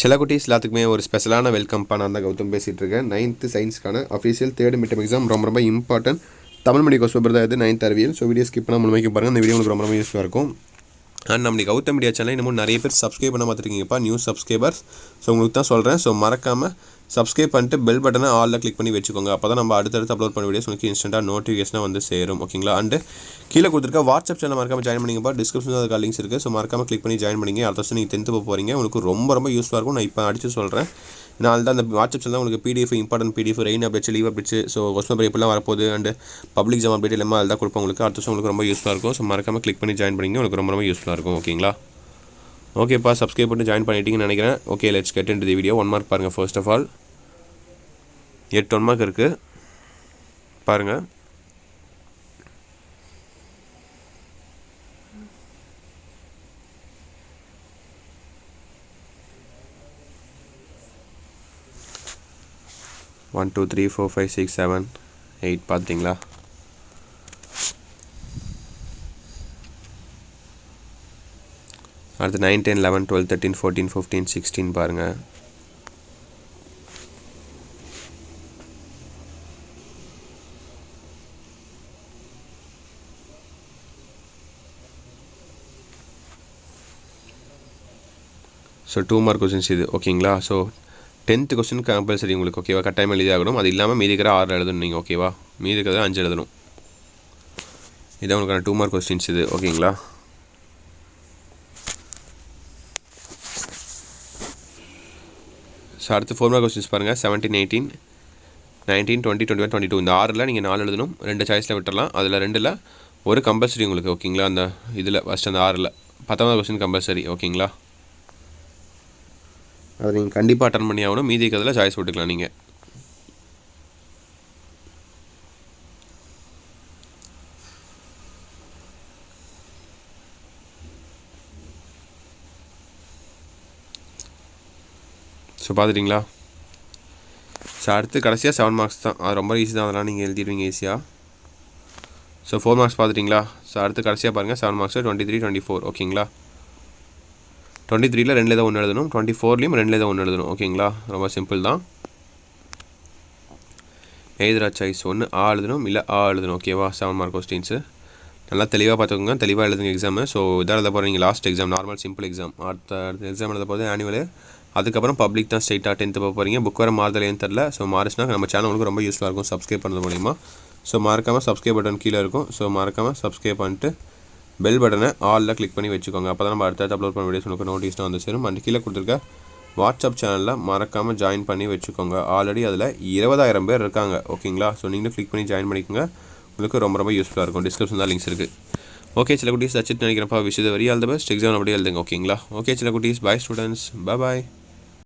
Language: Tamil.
செல்லக்குட்டீஸ் எல்லாத்துக்குமே ஒரு ஸ்பெஷலான வெல்கம்ப்பா. நான் தான் கௌதம் பேசிகிட்டு இருக்கேன். 9th சயின்ஸ்க்கான அஃபீஷியல் 3rd மிட் எக்ஸாம் ரொம்ப important Tamil medium question paper தான் இது 9th அறிவியல். ஸோ வீடியோ ஸ்கிப் பண்ணால் முழுமைக்கு பாருங்கள். இந்த வீடியோ உங்களுக்கு ரொம்ப யூஸ்ஃபுல்லாக இருக்கும். அண்ட் நம்ம கௌதம் மீடியா சேனல் இன்னமும் நிறைய பேர் சப்ஸ்கிரைப் பண்ண பார்த்துருக்கீங்கப்பா, நியூ சப்ஸ்கிரைபர்ஸ். ஸோ உங்களுக்கு தான் சொல்கிறேன். ஸோ மறக்காமல் சப்ஸ்கிரைப் பண்ணிட்டு பெல் பட்டனை ஆலில் கிளிக் பண்ணி வச்சுக்கோங்க. அப்போ தான் நம்ம அடுத்தடுத்து அப்லோட் பண்ண வீடியோஸ் உங்களுக்கு இன்ஸ்டன்ட்டாக நோட்டிஃபிகேஷனாக வந்து சேரும். ஓகேங்களா? அண்டு கீழே கொடுத்துருக்க வாட்ஸ்அப் சேனல் மறக்காமல் ஜாயின் பண்ணிங்கப்பா. டிஸ்கிரிப்ஷனில் அதுக்கு லிங்க்ஸ் இருக்குது. ஸோ மறக்காமல் கிளிக் பண்ணி ஜாயின் பண்ணிங்க. அடுத்த வருஷம் நீங்கள் 10th போக போகிறீங்க. உங்களுக்கு ரொம்ப யூஸ்ஃபுல்லாக இருக்கும். நான் இப்போ அடித்து சொல்கிறேன். நான் தான் அந்த வாட்ஸ்அப் சேனல் உங்களுக்கு PDF, important PDF, rain updates, leave updates, so question paper எப்படிலாம் வரப்போகுது அண்ட் பப்ளிக் எக்ஸாம் அப்டேட் எல்லாமே அதில் தான் கொடுப்போம் உங்களுக்கு. அடுத்த வருஷம் உங்களுக்கு ரொம்ப யூஸ்ஃபுல்லாக இருக்கும். ஸோ மறக்காமல் கிளிக் பண்ணி ஜாயின் பண்ணிங்க. உங்களுக்கு ரொம்ப யூஸ்ஃபுல்லாக இருக்கும். ஓகேங்களா? ஓகேப்பா, சப்ஸ்கிரைப் பண்ணி ஜாயின் பண்ணிட்டீங்கன்னு நினைக்கிறேன். Okay, let's get into the video. 1 mark பாருங்கள். ஃபர்ஸ்ட் ஆஃப் ஆல் 8 1 மார்க் இருக்குது பாருங்கள். ஒன் 2 3 4 5 6 7 8 பார்த்துட்டிங்களா? அடுத்து 9 10 11 12 13 14 15 16 பாருங்கள். ஸோ 2 மார்க் கொஸ்டின்ஸ் இது. ஓகேங்களா? ஸோ 10th கொஸ்டின் கம்பல்சரி உங்களுக்கு. ஓகேவா? கட்டாயம் எழுதி ஆகணும். அது இல்லாமல் மீதி இருக்கிற 6 எழுதணும் நீங்கள். ஓகேவா? மீதி இருக்கிறத 5 எழுதணும். இதான் உங்களுக்கான 2 மார்க் கொஸ்டின்ஸ் இது. ஓகேங்களா? ஸோ அடுத்து 4 மார்க் கொஸ்டின்ஸ் பாருங்கள். 17 18 19 20 21 22 இந்த 6ல் நீங்கள் 4 எழுதணும். 2 சாய்ஸில் விட்டுடலாம். அதில் 2ல் ஒரு கம்பல்சரி உங்களுக்கு. ஓகேங்களா? அந்த இதில் ஃபஸ்ட் அந்த 6ல் 10வது கொஸ்டின் கம்பல்சரி. ஓகேங்களா? அதை நீங்கள் கண்டிப்பாக அட்டன் பண்ணி ஆகணும். மீதி இருக்கிறதில் சாய்ஸ் விட்டுக்கலாம் நீங்கள். ஸோ பார்த்துட்டிங்களா? ஸோ அடுத்து கடைசியாக 7 மார்க்ஸ் தான். அது ரொம்ப ஈஸி தான். அதெல்லாம் நீங்கள் எழுதிடுவீங்க ஈஸியாக. So 4 marks பார்த்துட்டிங்களா? ஸோ அடுத்து கடைசியாக பாருங்கள் 7 மார்க்ஸ் 23 24. ஓகேங்களா? 23ல் 2ல் தான் 1 எழுதணும். 24லையும் 2ல் தான் 1 எழுதணும். ஓகேங்களா? ரொம்ப சிம்பிள் தான். எய்தரா சாய்ஸ் 1 ஆ எழுதணும், இல்லை ஆ எழுதணும். ஓகேவா? 7 மார்க் கொஸ்டின்ஸு நல்லா தெளிவாக பார்த்துக்கோங்க. தெளிவாக எழுதுங்க எக்ஸாமு. ஸோ இதாக எழுத போகிறீங்க last exam, normal simple exam. அடுத்த எக்ஸாம் எழுத போகிறது ஆனுவலு. அதுக்கப்புறம் பப்ளிக் தான் ஸ்ட்ரைட்டாக 10th போக போகிறீங்க. புக் வர மாறுதல் ஏன்னு தெரில. ஸோ மாறிச்சுனா நம்ம சேனல் உங்களுக்கு ரொம்ப யூஸ்ஃபுல்லாக இருக்கும் சப்ஸ்கிரைப் பண்ணுறது மூலிமா. ஸோ மறக்காமல் சப்ஸ்கிரைப் பட்டன் கீழே இருக்கும். ஸோ மறக்காமல் சப்ஸ்கிரைப் பண்ணிட்டு பெல் பட்டனை ஆலில் கிளிக் பண்ணி வச்சுக்கோங்க. அப்போ தான் நம்ம அடுத்தடுத்து அப்லோட் பண்ண வீடியோஸ் உங்களுக்கு நோட்டீஸ்னால் வந்து சேரும். அண்ட் கீழே கொடுத்துருக்க வாட்ஸ்அப் சேனலில் மறக்காமல் ஜாயின் பண்ணி வச்சுக்கோங்க. ஆல்ரெடி அதில் 20,000 பேர் இருக்காங்க. ஓகேங்களா? ஸோ நீங்களும் கிளிக் பண்ணி ஜாயின் பண்ணிக்கோங்க. உங்களுக்கு ரொம்ப யூஸ்ஃபுல்லாக இருக்கும். டிஸ்கிரிப்ஷன் தான் லிங்க்ஸ் இருக்குது. ஓகே சில குட்டீஸ், தச்சிட்டு நினைக்கிறப்பா. விஷயம் very all the best. Exam அப்படியே எழுதுங்க. ஓகேங்களா? ஓகே சில குட்டீஸ், பாய் ஸ்டூடெண்ட்ஸ், பாய்.